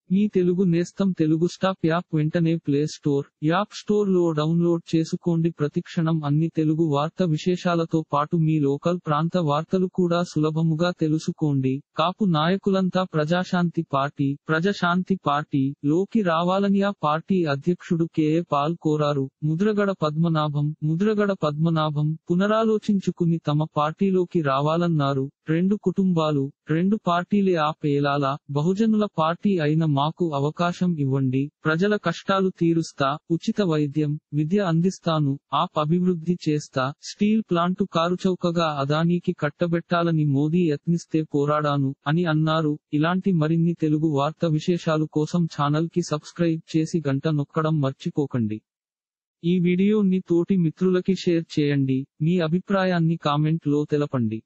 మీ తెలుగు నేస్తం Telugu stop app వెంటనే play store, app store లో డౌన్లోడ్ చేసుకోండి. ప్రతిక్షణం అన్ని తెలుగు వార్త విశేషాలతో పాటు మీ లోకల్ ప్రాంత వార్తలు కూడా సులభముగా తెలుసుకోండి. కాపు నాయకులంతా ప్రజాశాంతి పార్టీ లోకి రావాలని ఆ పార్టీ అధ్యక్షుడు కెఏ పాల్ కోరారు. ముద్రగడ పద్మనాభం పునరాలోచించుకుని తమ పార్టీలోకి రావాలన్నారు. రెండు కుటుంబాలు, రెండు పార్టీలే ఆ పేలాల బహుజనుల పార్టీ అయిన మాకు అవకాశం ఇవ్వండి, ప్రజల కష్టాలు తీరుస్తా, ఉచిత వైద్యం, విద్య అందిస్తాను, అభివృద్ధి చేస్తా, స్టీల్ ప్లాంటు కారుచౌకగా అదానీకి కట్టబెట్టాలని మోదీ యత్నిస్తే పోరాడాను అని అన్నారు. ఇలాంటి మరిన్ని తెలుగు వార్త విశేషాలు కోసం ఛానల్ కి సబ్స్క్రైబ్ చేసి గంట నొక్కడం మర్చిపోకండి. ఈ వీడియోని తోటి మిత్రులకి షేర్ చేయండి. మీ అభిప్రాయాన్ని కామెంట్ లో తెలపండి.